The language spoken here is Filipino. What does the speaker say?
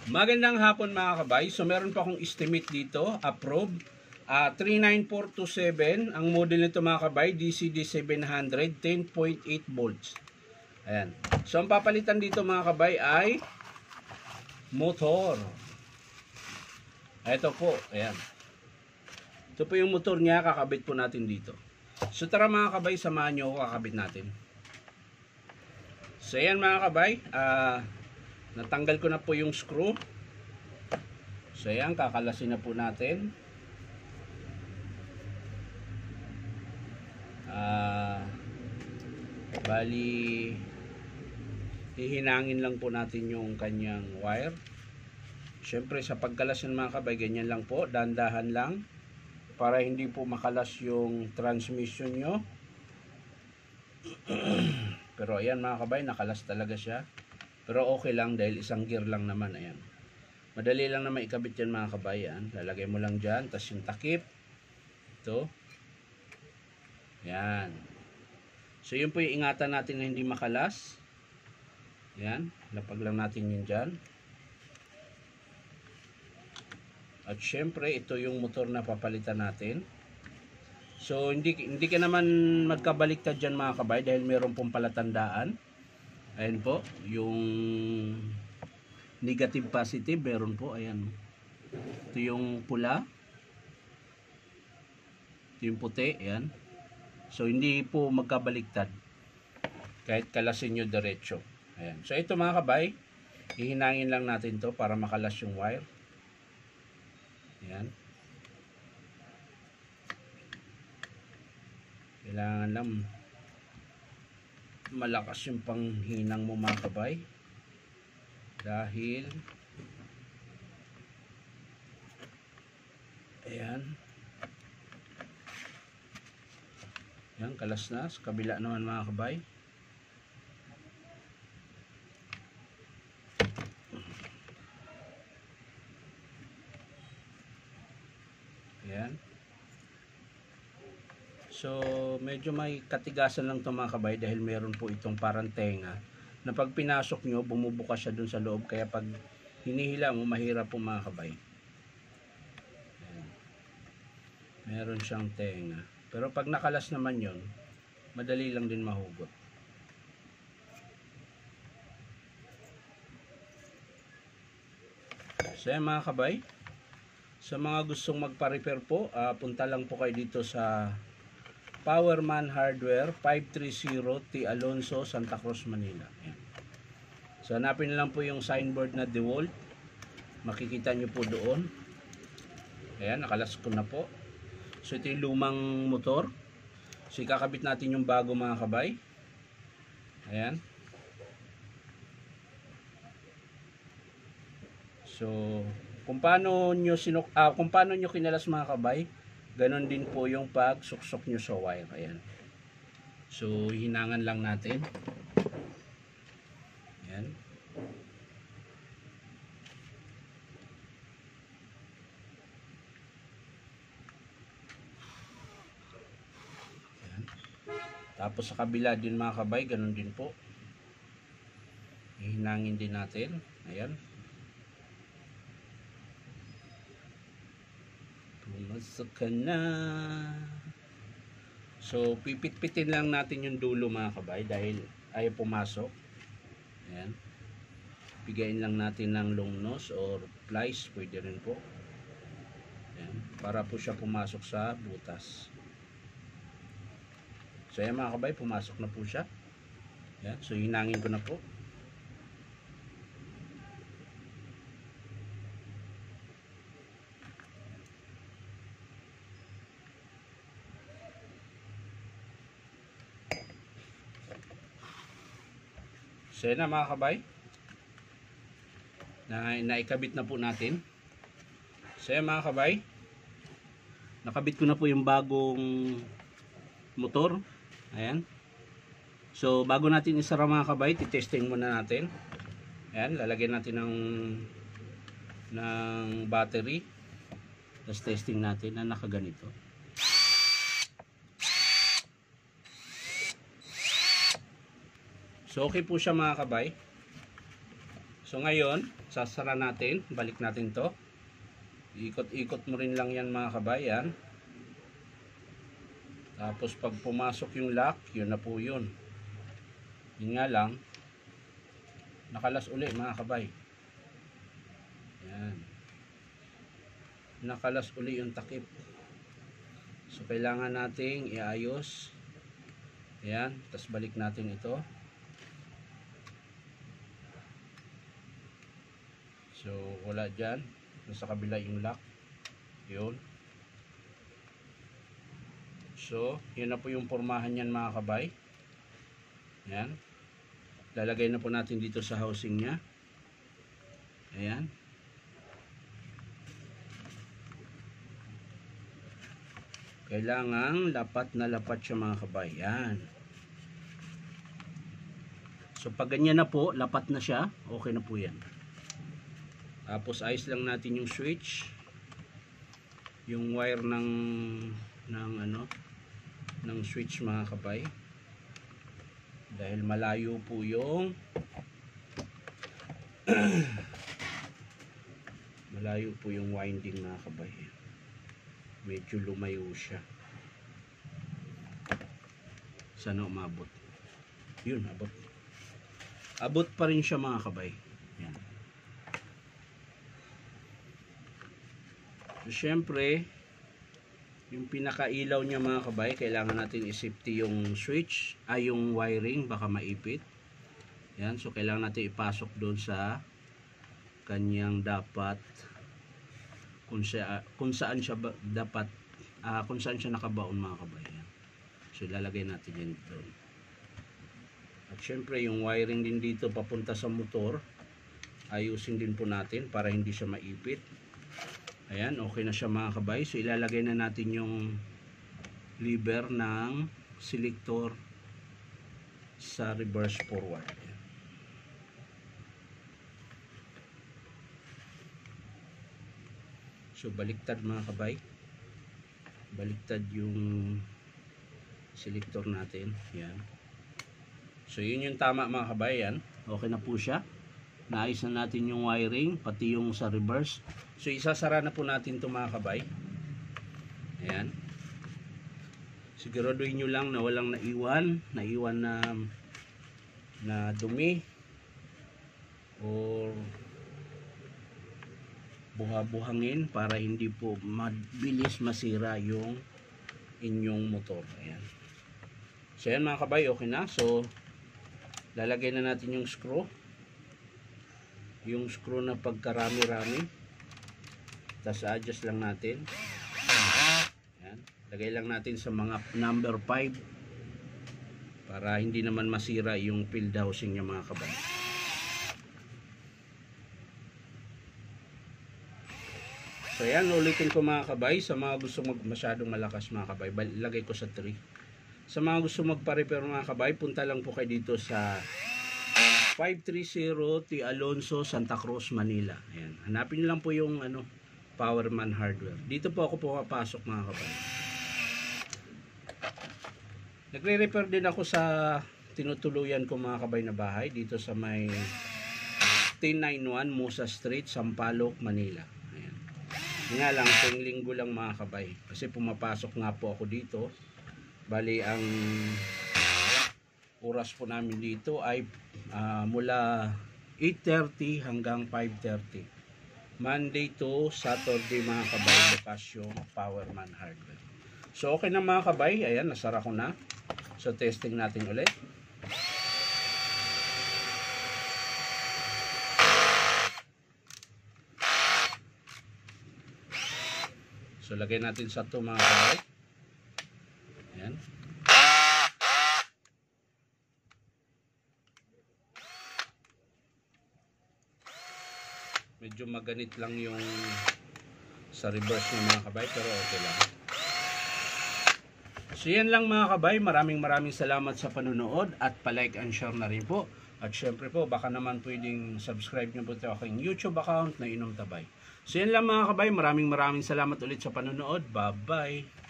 Magandang hapon mga kabay. So meron pa akong estimate dito, approve. 39427 ang model nito mga kabay, DCD 700, 10.8 volts. Ayan. So ang papalitan dito mga kabay ay motor. Ito po, ayan. Ito po yung motor niya, kakabit po natin dito. So tara mga kabay, samahan nyo ako, kakabit natin. So ayan mga kabay, natanggal ko na po yung screw. So ayan, kakalasin na po natin. Bali, hihinangin lang po natin yung kanyang wire. Siyempre sa pagkalasin mga kabay, ganyan lang po, dandahan lang. Para hindi po makalas yung transmission nyo. Pero ayan mga kabay, nakalas talaga siya. Pero okay lang dahil isang gear lang naman. Ayan. Madali lang naman ikabit yan mga kabay. Ayan. Lalagay mo lang dyan. Tapos yung takip. Ito. Ayan. So yun po yung ingatan natin na hindi makalas. Ayan. Lapag lang natin yun dyan. At syempre ito yung motor na papalitan natin. So hindi ka naman magkabaliktad dyan mga kabay dahil meron pong palatandaan. Ayan po, yung negative positive, meron po, ayan. Ito yung pula. Ito yung puti, ayan. So, hindi po magkabaliktad. Kahit kalasin nyo diretso. Ayan. So, ito mga kabay, hihinangin lang natin to para makalas yung wire. Ayan. Kailangan lang malakas yung panghinang mo mga kabay dahil ayan kalas na sa kabila naman mga kabay. Ayan. So, medyo may katigasan lang ito mga kabay dahil meron po itong parang tenga na pag pinasok nyo, bumubukas siya dun sa loob. Kaya pag hinihila mo, mahirap po mga kabay. Ayan. Meron siyang tenga. Pero pag nakalas naman yon, madali lang din mahugot. So, ayan mga kabay. Sa mga gustong magpa-repair po, punta lang po kayo dito sa Powerman Hardware, 530 T. Alonso, Santa Cruz, Manila. Ayan. So, hanapin lang po yung signboard na DeWalt. Makikita nyo po doon. Ayan, nakalas ko na po. So, ito yung lumang motor. So, ikakabit natin yung bago mga kabay. Ayan. So, kung paano nyo kinalas mga kabay, ganon din po yung pagsuksok nyo sa wire. Ayan. So, hinangan lang natin. Ayan. Ayan. Tapos sa kabila din mga kabay, ganon din po. Hinangin din natin. Ayan. Pumasok ka na. So, pipit-pitin lang natin yung dulo mga kabay dahil ayaw pumasok. Ayan. Bigayin lang natin ng long nose or plies. Pwede rin po. Ayan. Para po siya pumasok sa butas. So, ayan mga kabay, pumasok na po siya. Ayan. So, hinangin ko na po. So yan na mga kabay, naikabit na po natin. So yan mga kabay, nakabit ko na po yung bagong motor. Ayan. So bago natin isara mga kabay, titesting muna natin. Ayan, lalagyan natin ng battery. Tapos testing natin na nakaganito. So okay po siya mga kabay. So So ngayon, sasara natin, balik natin to. Ikot-ikot mo rin lang yan mga kabayan. Tapos pag pumasok yung lock, yun na po yun. Yun nga lang, nakalas uli mga kabay. Yan. Nakalas uli yung takip. So kailangan nating iayos. Yan, tapos balik natin ito. So wala dyan. Nasa kabila yung lock. Yun. So, yun na po yung pormahan yan mga kabay. Ayan. Lalagay na po natin dito sa housing nya. Ayan. Kailangan lapat na lapat siya mga kabay. Ayan. So, pag ganyan na po, lapat na siya, okay na po yan. Tapos, ayos lang natin yung switch. Yung wire ng switch mga kabay, dahil malayo po yung malayo po yung winding mga kabay, medyo lumayo siya. Sana umabot, yun, abot pa rin siya mga kabay. Yan. So syempre yung pinakailaw niya mga kabay, kailangan natin i-safety yung switch, yung wiring, baka maipit. Yan, so kailangan natin ipasok doon sa kanyang dapat kung saan siya dapat kung saan siya nakabaon mga kabay. Yan. So ilalagay natin yan doon. At syempre yung wiring din dito papunta sa motor, ayusin din po natin para hindi siya maipit. Ayan, okay na siya mga kabay. So ilalagay na natin yung lever ng selector sa reverse forward. Ayan. So baliktad mga kabay. Baliktad yung selector natin. Ayan. So yun yung tama mga kabay. Ayan. Okay na po siya. Naayos na natin yung wiring, pati yung sa reverse. So isasara na po natin ito mga kabay. Ayan. Siguraduhin nyo lang na walang naiwan na dumi or buha-buhangin para hindi po mabilis masira yung inyong motor. Ayan. So ayan mga kabay, okay na. So lalagay na natin yung screw. Yung screw na pagkarami-rami. Tapos adjust lang natin. Ayan. Lagay lang natin sa mga number 5 para hindi naman masira yung field housing niya mga kabay. So ayan, ulitin ko mga kabay. Sa mga gusto masyadong malakas mga kabay, lagay ko sa 3. Sa mga gusto magpa-repair mga kabay, punta lang po kayo dito sa 530 T. Alonso, Santa Cruz, Manila. Ayan. Hanapin niyo lang po yung Powerman Hardware. Dito po ako pumapasok mga kabay. Nagre-repair din ako sa tinutuluyan ko mga kabay na bahay dito sa may 1091 Musa Street, Sampaloc, Manila. Ayan. Nga lang, tuwing linggo lang mga kabay. Kasi pumapasok nga po ako dito. Bali, ang oras po namin dito ay mula 8:30 hanggang 5:30. Monday to Saturday mga kabay, bukas yung Powerman Hardware. So okay na mga kabay, ayan, nasara ko na. So testing natin ulit. So lagay natin sa ito mga kabay. Ayan. Medyo maganit lang yung sa reverse ng mga kabay, pero okay lang. So yan lang mga kabay, maraming salamat sa panunood at palike and share na rin po. At syempre po, baka naman pwedeng subscribe nyo po sa aking YouTube account na Inom Tabay. So yan lang mga kabay, maraming salamat ulit sa panunood. Bye bye!